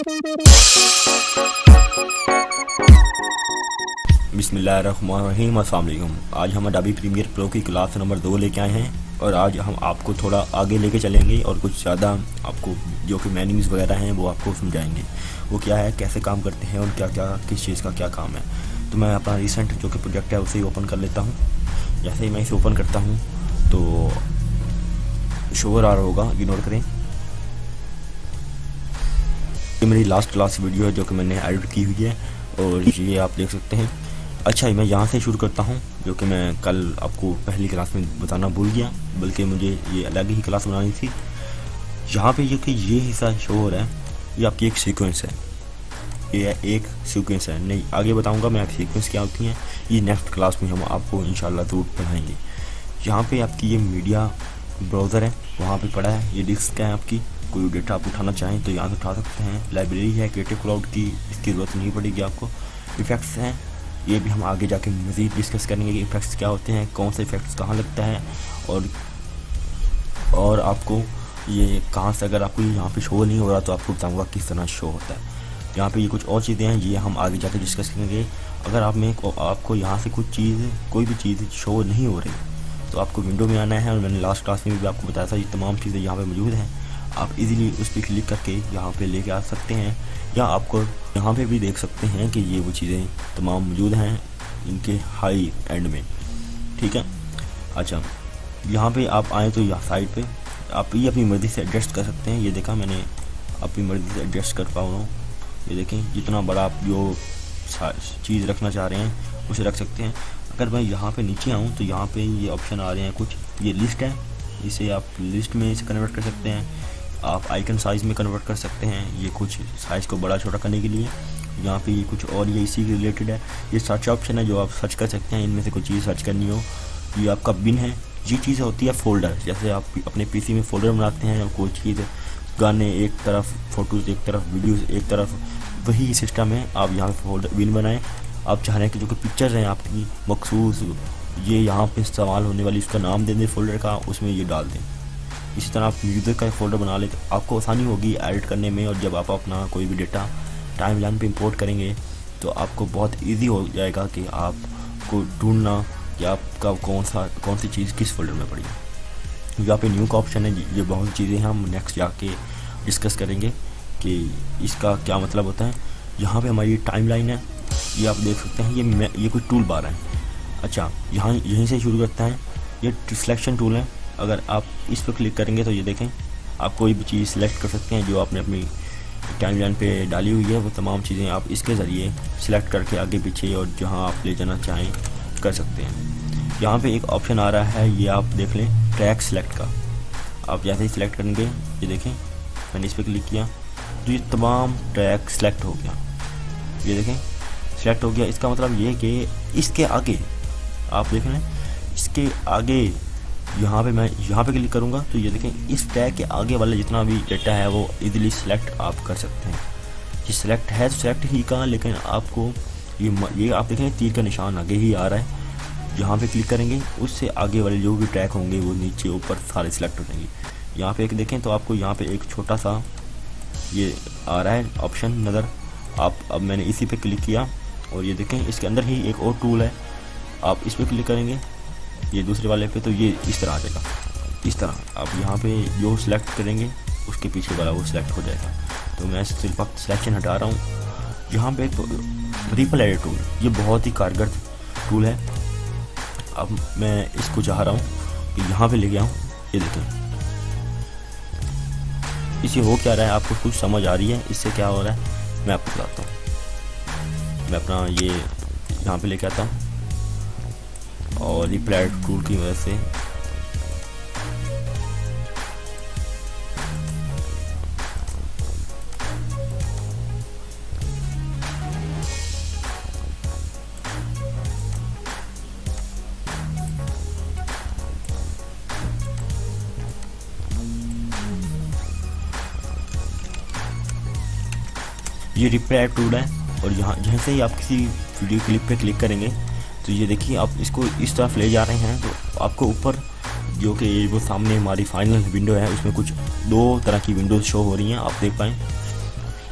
बिस्मिल्लाहिर्रहमानिर्रहीम। अस्सलाम वालेकुम। आज हम अडोबी प्रीमियर प्रो की क्लास नंबर 2 लेके आए हैं और आज हम आपको थोड़ा आगे लेके चलेंगे और कुछ ज़्यादा आपको जो कि मेन्यूज़ वगैरह हैं वो आपको समझाएंगे वो क्या है, कैसे काम करते हैं और क्या क्या किस चीज़ का क्या काम है। तो मैं अपना रिसेंट जो कि प्रोजेक्ट है उसे ही ओपन कर लेता हूँ। जैसे ही मैं इसे ओपन करता हूँ तो शोर आ रहा होगा, इग्नोर करें। ये मेरी लास्ट क्लास वीडियो है जो कि मैंने एडिट की हुई है और ये आप देख सकते हैं। अच्छा, मैं यहाँ से शुरू करता हूँ जो कि मैं कल आपको पहली क्लास में बताना भूल गया, बल्कि मुझे ये अलग ही क्लास बनानी थी। यहाँ पे ये हिस्सा शो हो रहा है, ये आपकी एक सीक्वेंस है, ये एक सीक्वेंस है। नहीं, आगे बताऊँगा मैं सीक्वेंस क्या होती हैं, ये नेक्स्ट क्लास में हम आपको इंशाल्लाह ज़रूर पढ़ाएंगे। यहाँ पे आपकी ये मीडिया ब्राउज़र है, वहाँ पे पड़ा है। ये डिस्क है आपकी, कोई डेटा आप उठाना चाहें तो यहाँ से उठा सकते हैं। लाइब्रेरी है क्रिएटिव क्लाउड की, इसकी ज़रूरत नहीं पड़ेगी आपको। इफ़ेक्ट्स हैं, ये भी हम आगे जाके मज़ीद डिस्कस करेंगे कि इफ़ेक्ट्स क्या होते हैं, कौन से इफ़ेक्ट्स कहाँ लगता है और आपको ये कहाँ से, अगर आपको यहाँ पे शो नहीं हो रहा तो आपको बताऊँगा किस तरह शो होता है। यहाँ पे ये कुछ और चीज़ें हैं, ये हम आगे जाके डिस्कस करेंगे। अगर आपको यहाँ से कोई भी चीज़ शो नहीं हो रही तो आपको विंडो में आना है, और मैंने लास्ट क्लास में भी आपको बताया था ये तमाम चीज़ें यहाँ पे मौजूद हैं। आप इजीली उस पर क्लिक करके यहाँ पे लेके आ सकते हैं, या आपको यहाँ पे भी देख सकते हैं कि ये वो चीज़ें तमाम मौजूद हैं इनके हाई एंड में, ठीक है। अच्छा, यहाँ पे आप आएँ तो यहाँ साइड पे आप ये अपनी मर्ज़ी से एडजस्ट कर सकते हैं। ये देखा मैंने अपनी मर्ज़ी से एडजस्ट कर पा रहा हूँ। ये देखें, जितना बड़ा आप जो चीज़ रखना चाह रहे हैं उसे रख सकते हैं। अगर मैं यहाँ पे नीचे आऊँ तो यहाँ पे ये ऑप्शन आ रहे हैं कुछ, ये लिस्ट है, इसे आप लिस्ट में इसे कन्वर्ट कर सकते हैं। आप आइकन साइज़ में कन्वर्ट कर सकते हैं, ये कुछ साइज़ को बड़ा छोटा करने के लिए। यहाँ पे ये कुछ और ये इसी के रिलेटेड है। ये सर्च ऑप्शन है जो आप सर्च कर सकते हैं, इनमें से कोई चीज़ सर्च करनी हो। ये आपका बिन है, ये चीज़ होती है फोल्डर। जैसे आप अपने पीसी में फोल्डर बनाते हैं, कोई चीज़, गाने एक तरफ, फ़ोटोज़ एक तरफ, वीडियोज़ एक तरफ, वही सिस्टम है। आप यहाँ फोल्डर बिन बनाएं। आप चाह रहे हैं कि जो कि पिक्चर्स हैं आपकी मखसूस, ये यहाँ पे इस्तेमाल होने वाली, उसका नाम दे दें फोल्डर का, उसमें ये डाल दें। इसी तरह आप म्यूज़िक का फोल्डर बना लें, आपको आसानी होगी एडिट करने में। और जब आप अपना कोई भी डेटा टाइमलाइन पे इंपोर्ट करेंगे तो आपको बहुत इजी हो जाएगा कि आपको ढूंढना कि आपका कौन सी चीज़ किस फोल्डर में पड़ी है। यहाँ पे न्यू का ऑप्शन है, ये बहुत चीज़ें हैं, हम नेक्स्ट जाके डिस्कस करेंगे कि इसका क्या मतलब होता है। यहाँ पे हमारी टाइमलाइन है, ये आप देख सकते हैं, ये कोई टूल बार है। अच्छा, यहीं से शुरू करता है, ये सिलेक्शन टूल है। अगर आप इस पर क्लिक करेंगे तो ये देखें, आप कोई भी चीज़ सेलेक्ट कर सकते हैं जो आपने अपनी टाइमलाइन पे डाली हुई है। वो तमाम चीज़ें आप इसके ज़रिए सिलेक्ट करके आगे पीछे और जहां आप ले जाना चाहें कर सकते हैं। यहाँ पे एक ऑप्शन आ रहा है, ये आप देख लें, ट्रैक सेलेक्ट का। आप जैसे ही सिलेक्ट करेंगे, ये देखें, मैंने इस पर क्लिक किया तो ये तमाम ट्रैक सेलेक्ट हो गया। ये देखें, सेलेक्ट हो गया। इसका मतलब ये कि इसके आगे आप देख लें, इसके आगे मैं यहाँ पे क्लिक करूँगा तो ये देखें, इस टैग के आगे वाला जितना भी डेटा है वो इजीली सेलेक्ट आप कर सकते हैं। ये सेलेक्ट है तो सेलेक्ट ही का, लेकिन आपको ये आप देखें तीर का निशान आगे ही आ रहा है। यहाँ पे क्लिक करेंगे, उससे आगे वाले जो भी ट्रैक होंगे वो नीचे ऊपर सारे सिलेक्ट हो जाएंगे। यहाँ पे एक देखें तो आपको यहाँ पे एक छोटा सा ये आ रहा है ऑप्शन नज़र। अब मैंने इसी पे क्लिक किया और ये देखें, इसके अंदर ही एक और टूल है, आप इस पर क्लिक करेंगे ये दूसरे वाले पे तो ये इस तरह आ जाएगा। इस तरह आप यहाँ पे जो सिलेक्ट करेंगे उसके पीछे वाला वो सिलेक्ट हो जाएगा। तो मैं सिर्फ वक्त सिलेक्शन हटा रहा हूँ। यहाँ पे रिपल एडिट टूल, ये बहुत ही कारगर टूल है। अब मैं इसको चाह रहा हूँ कि यहाँ पे लेके आऊँ। ये देखें, इसे हो क्या रहा है, आपको कुछ समझ आ रही है इससे क्या हो रहा है, मैं आपको बताता हूँ। मैं अपना ये यहाँ पे लेके आता हूँ और रिप्लाई टूल की वजह से ये रिप्लाई टूल है। और यहाँ जैसे ही आप किसी वीडियो क्लिप पे क्लिक करेंगे तो ये देखिए, आप इसको इस तरफ ले जा रहे हैं तो आपको ऊपर जो कि वो सामने हमारी फाइनल विंडो है उसमें कुछ दो तरह की विंडोज़ शो हो रही हैं, आप देख पाएँ।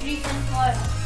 Trees and flowers.